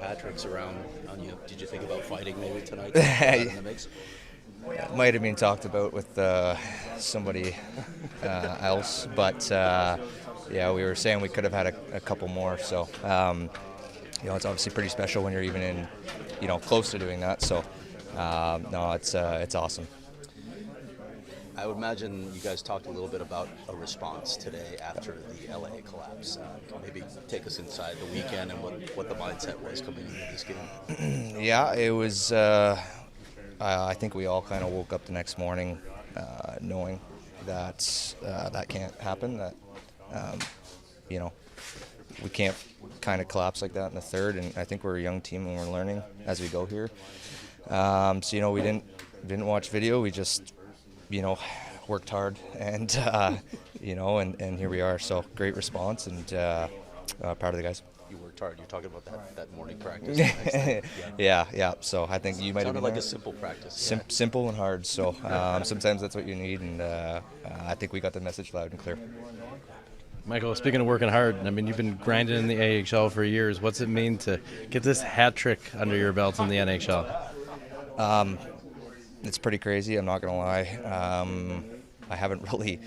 hat tricks around on you. Did you think about fighting maybe tonight? Put that in the mix? It might have been talked about with somebody else, but yeah, we were saying we could have had a couple more. So it's obviously pretty special when you're even in, close to doing that. So no, it's awesome. I would imagine you guys talked a little bit about a response today after the LA collapse. Maybe take us inside the weekend and what the mindset was coming into this game. Yeah, it was. I think we all kind of woke up the next morning knowing that that can't happen. That we can't kind of collapse like that in the third. And I think we're a young team and we're learning as we go here. So we didn't watch video. We just worked hard and and here we are. So great response and proud of the guys. You worked hard. You're talking about that morning practice. Yeah. So I think you might have sounded like a simple practice. Simple and hard. So sometimes that's what you need, and I think we got the message loud and clear. Michael, speaking of working hard, I mean, you've been grinding in the AHL for years. What's it mean to get this hat trick under your belt in the NHL? It's pretty crazy, I'm not going to lie. I haven't really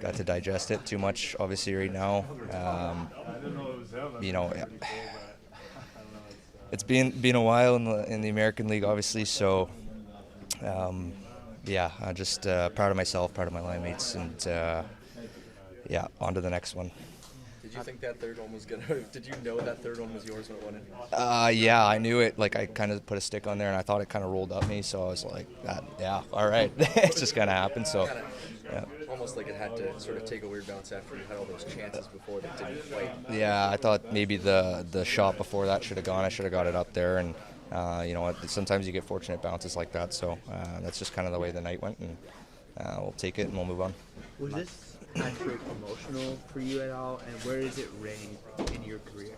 got to digest it too much, obviously, right now. It's been a while in the American League, obviously, so I'm just proud of myself, proud of my line mates, and on to the next one. Did you think that third one was did you know that third one was yours when it went in? Yeah, I knew it. Like, I kind of put a stick on there, and I thought it kind of rolled up me, so I was like, all right. It's just going to happen, so. Yeah. Almost like it had to sort of take a weird bounce after you had all those chances before that didn't quite. Yeah, I thought maybe the shot before that should have gone. I should have got it up there, and sometimes you get fortunate bounces like that, so that's just kind of the way the night went, and we'll take it and we'll move on. Was this hat trick emotional for you at all, and where does it rank in your career?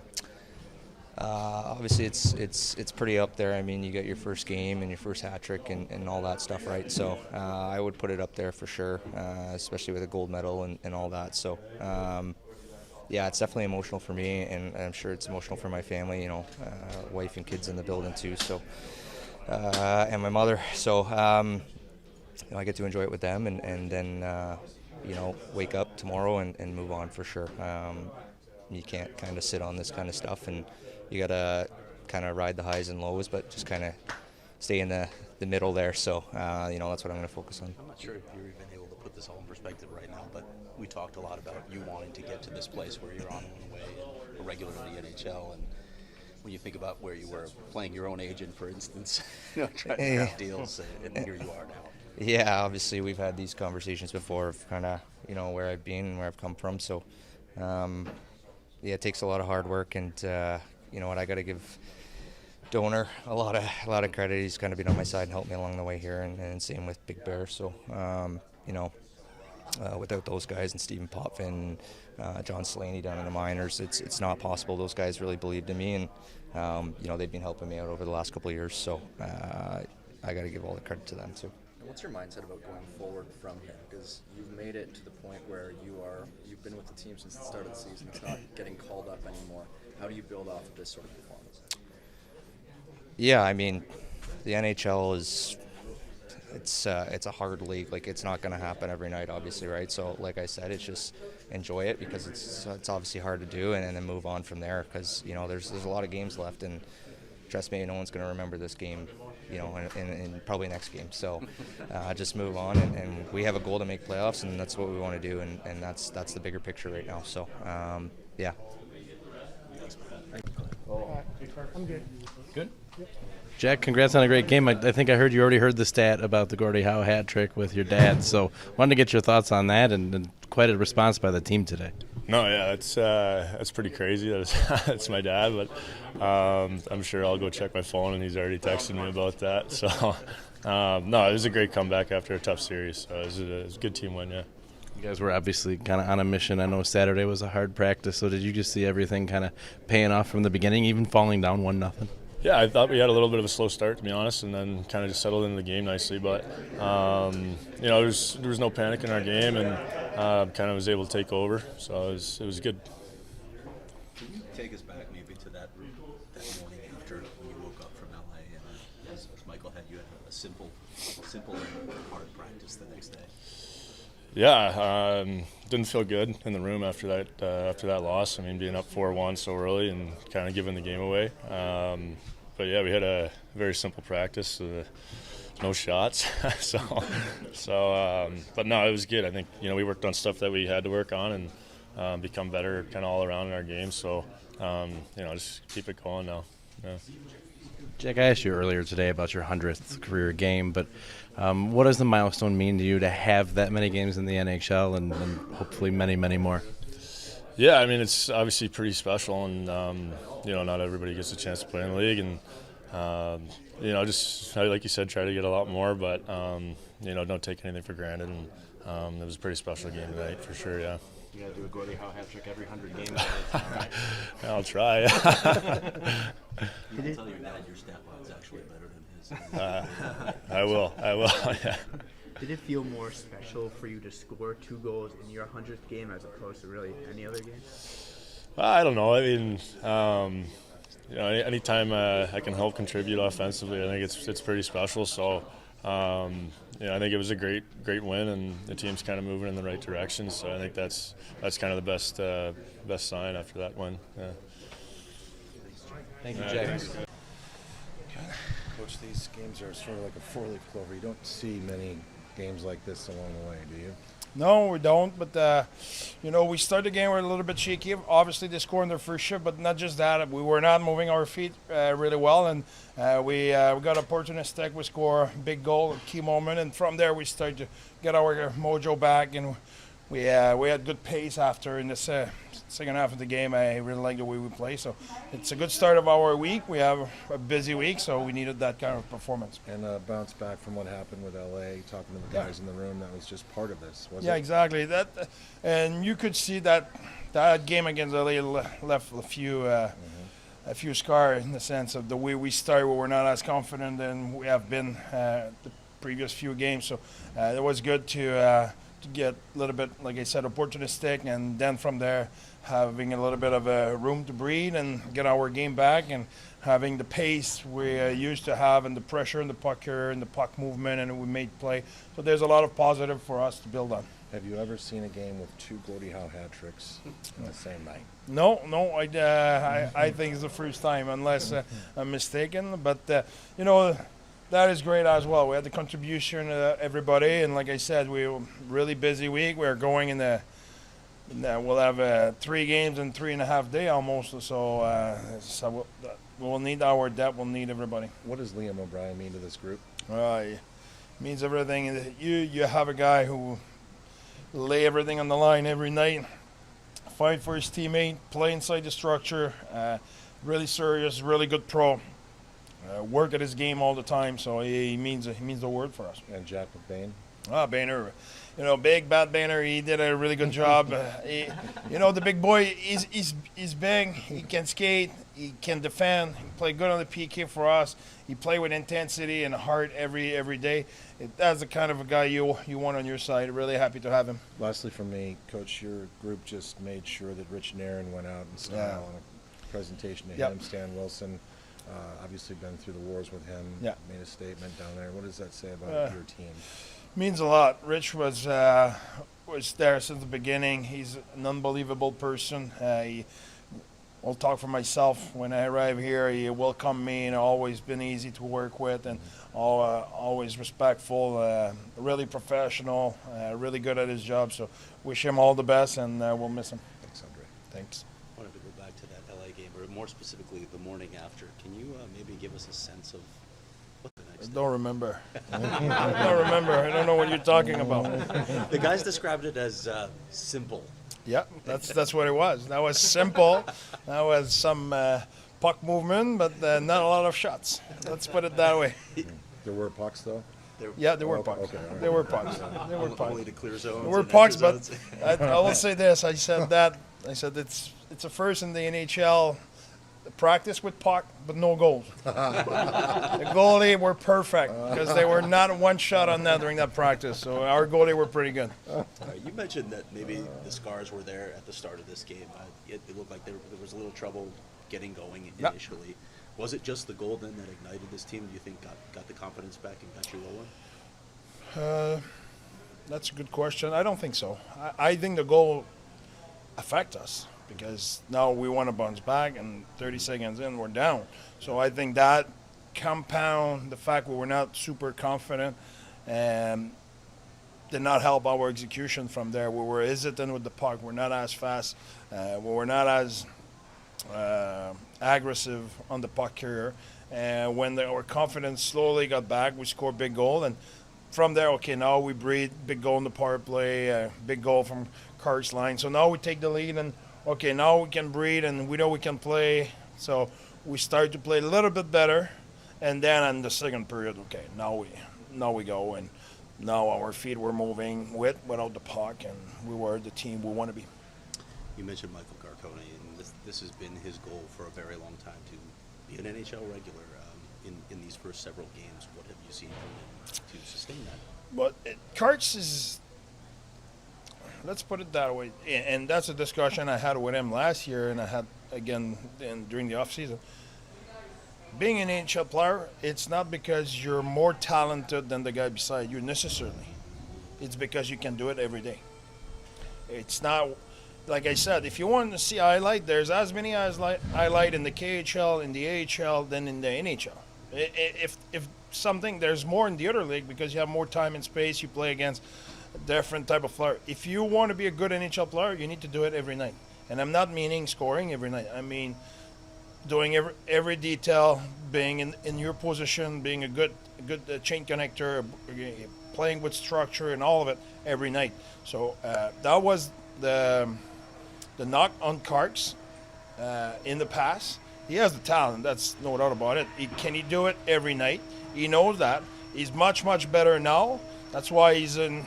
Obviously, it's pretty up there. I mean, you got your first game and your first hat trick and all that stuff, right? So I would put it up there for sure, especially with a gold medal and all that. So it's definitely emotional for me, and I'm sure it's emotional for my family. Wife and kids in the building too. So and my mother. So I get to enjoy it with them, and then wake up tomorrow and move on for sure. You can't kind of sit on this kind of stuff, and you got to kind of ride the highs and lows, but just kind of stay in the middle there. So, that's what I'm going to focus on. I'm not sure if you're even able to put this all in perspective right now, but we talked a lot about you wanting to get to this place where you're on one way and regularly NHL. And when you think about where you were playing your own agent, for instance, trying to craft deals, and here you are now. Yeah, obviously we've had these conversations before of kind of, where I've been and where I've come from. So, it takes a lot of hard work, and I got to give Donor a lot of credit. He's kind of been on my side and helped me along the way here, and same with Big Bear. So, without those guys and Stephen Potvin, John Slaney down in the minors, it's not possible. Those guys really believed in me, and they've been helping me out over the last couple of years. So, I got to give all the credit to them too. What's your mindset about going forward from here? Because you've made it to the point where you've been with the team since the start of the season. It's not getting called up anymore. How do you build off of this sort of performance? Yeah, I mean, the NHL it's a hard league. Like, it's not going to happen every night, obviously, right? So, like I said, it's just enjoy it, because it's obviously hard to do, and then move on from there, because there's a lot of games left, and trust me, no one's going to remember this game, in probably next game. So just move on, and we have a goal to make playoffs, and that's what we want to do, and that's the bigger picture right now. So, yeah. I'm good. Good? Jack, congrats on a great game. I think I heard you already heard the stat about the Gordie Howe hat trick with your dad, so wanted to get your thoughts on that, and quite a response by the team today. No, yeah, that's pretty crazy. That's my dad, but I'm sure I'll go check my phone, and he's already texted me about that. So, no, it was a great comeback after a tough series. So it was a good team win, yeah. You guys were obviously kind of on a mission. I know Saturday was a hard practice, so did you just see everything kind of paying off from the beginning, even falling down 1-0? Yeah, I thought we had a little bit of a slow start, to be honest, and then kind of just settled into the game nicely. But, there was no panic in our game, and kind of was able to take over. So it was good. Can you take us back maybe to that morning after simple and hard practice the next day? Yeah, didn't feel good in the room after that loss. I mean, being up 4-1 so early and kind of giving the game away. But yeah, we had a very simple practice. No shots. But no, it was good. I think we worked on stuff that we had to work on and become better kind of all around in our game. So just keep it going now. Yeah. Jack, I asked you earlier today about your 100th career game, but what does the milestone mean to you to have that many games in the NHL and hopefully many, many more? Yeah, I mean, it's obviously pretty special, and not everybody gets a chance to play in the league, and just like you said, try to get a lot more, but don't take anything for granted. And it was a pretty special game tonight for sure. Yeah. You gotta do a Gordie Howe hat trick every 100 games. Right? I'll try. You can tell your dad your stat line's actually better than his. I will. Yeah. Did it feel more special for you to score 2 goals in your 100th game as opposed to really any other game? I don't know. I mean, anytime I can help contribute offensively, I think it's pretty special. So, I think it was a great win, and the team's kind of moving in the right direction. So I think that's kind of the best sign after that win. Yeah. Thank you, Jack. Coach, these games are sort of like a four-leaf clover. You don't see many games like this along the way, do you? No, we don't. But we started the game with a little bit shaky. Obviously, they scored in their first shift, but not just that. We were not moving our feet really well, and we got opportunistic. We score a big goal, a key moment, and from there we started to get our mojo back, and we had good pace after in this second half of the game. I really like the way we play. So it's a good start of our week. We have a busy week, so we needed that kind of performance. And bounce back from what happened with LA, talking to the guys in the room, that was just part of this, wasn't it? Yeah, exactly. And you could see that game against LA left a few scars in the sense of the way we started. We were not as confident than we have been the previous few games. So it was good to get a little bit, like I said, opportunistic, and then from there having a little bit of room to breathe and get our game back, and having the pace we used to have, and the pressure and the puck here and the puck movement, and we made play. So there's a lot of positive for us to build on. Have you ever seen a game with 2 Gordie Howe hat tricks in the same night? No, I think it's the first time, unless I'm mistaken. But that is great as well. We had the contribution of everybody, and like I said, we were a really busy week. We're going we'll have 3 games in 3.5 days almost. So we'll need our depth. We'll need everybody. What does Liam O'Brien mean to this group? It means everything. You have a guy who lay everything on the line every night, fight for his teammate, play inside the structure, really serious, really good pro. Work at his game all the time, so he means the word for us. And Jack McBain? Boehner, big bad Boehner. He did a really good job. The big boy, he's big. He can skate. He can defend. He play good on the PK for us. He play with intensity and heart every day. That's the kind of a guy you want on your side. Really happy to have him. Lastly, from me, Coach, your group just made sure that Rich Nairn went out in style on a presentation to him. Stan Wilson. Obviously been through the wars with him, made a statement down there. What does that say about your team? Means a lot. Rich was there since the beginning. He's an unbelievable person. I'll talk for myself. When I arrived here, he welcomed me and always been easy to work with, and always respectful, really professional, really good at his job. So wish him all the best, and we'll miss him. Thanks, Andre. Thanks. I wanted to go back to that LA game, or more specifically the morning after. Can you maybe give us a sense of what the next I don't remember. I don't know what you're talking about. The guys described it as simple. Yeah, that's what it was. That was simple. That was some puck movement, but not a lot of shots. Let's put it that way. There were pucks, though? There were pucks. Okay, all right. There were pucks. There were pucks. Only to clear zones. There were and pucks, extra but zones. I will say this. I said it's a first in the NHL. Practice with puck, but no goals. The goalie were perfect because they were not one shot on net during that practice. So our goalie were pretty good. You mentioned that maybe the scars were there at the start of this game. It looked like there was a little trouble getting going initially. Was it just the goal then that ignited this team? Do you think got the confidence back and got you rolling? That's a good question. I don't think so. I think the goal affect us because now we want to bounce back, and 30 seconds in, we're down. So I think that compound the fact that we're not super confident and did not help our execution from there. We were hesitant with the puck. We're not as fast. We're not as aggressive on the puck carrier. And when our confidence slowly got back, we scored a big goal. And from there, okay, now we breathe. Big goal in the power play, big goal from Carc's line. So now we take the lead, and okay, now we can breathe, and we know we can play. So we start to play a little bit better. And then in the second period, okay, now we go, and now our feet were moving without the puck, and we were the team we want to be. You mentioned Michael Carcone, and this has been his goal for a very long time to be an NHL regular. In these first several games, what have you seen from him to sustain that? But Carts is, let's put it that way, and that's a discussion I had with him last year, and I had again during the offseason. Being an NHL player, it's not because you're more talented than the guy beside you necessarily. It's because you can do it every day. It's not, like I said, if you want to see highlight, there's as many highlight in the KHL, in the AHL, than in the NHL. If something, there's more in the other league because you have more time and space, you play against a different type of player. If you want to be a good NHL player, you need to do it every night. And I'm not meaning scoring every night. I mean doing every detail, being in your position, being a good chain connector, playing with structure and all of it every night. So that was the knock on Carks in the past. He has the talent, that's no doubt about it. Can he do it every night? He knows that. He's much better now. That's why he's an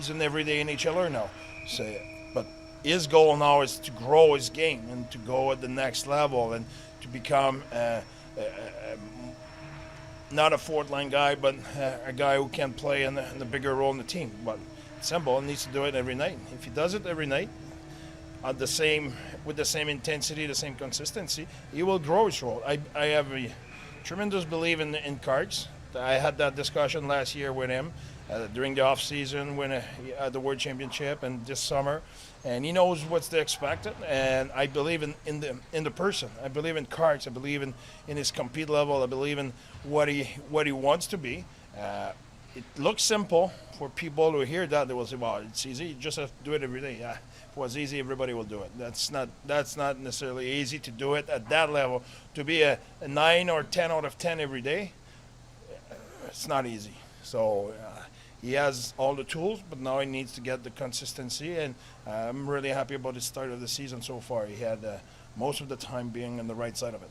everyday NHLer now. So, but his goal now is to grow his game and to go at the next level and to become not a fourth line guy, but a guy who can play in the bigger role in the team. But it's simple. He needs to do it every night. If he does it every night, with the same intensity, the same consistency, he will grow his role. I have a tremendous belief in Carts. I had that discussion last year with him during the off season when he had the World Championship and this summer, and he knows what's to expect. And I believe in the person. I believe in Carts. I believe in his compete level. I believe in what he wants to be. It looks simple for people who hear that. They will say, "Well, it's easy. You just have to do it every day." Yeah, if it was easy, everybody will do it. That's not necessarily easy to do it at that level. To be a 9 or 10 out of 10 every day, it's not easy. So he has all the tools, but now he needs to get the consistency. And I'm really happy about the start of the season so far. He had most of the time being on the right side of it.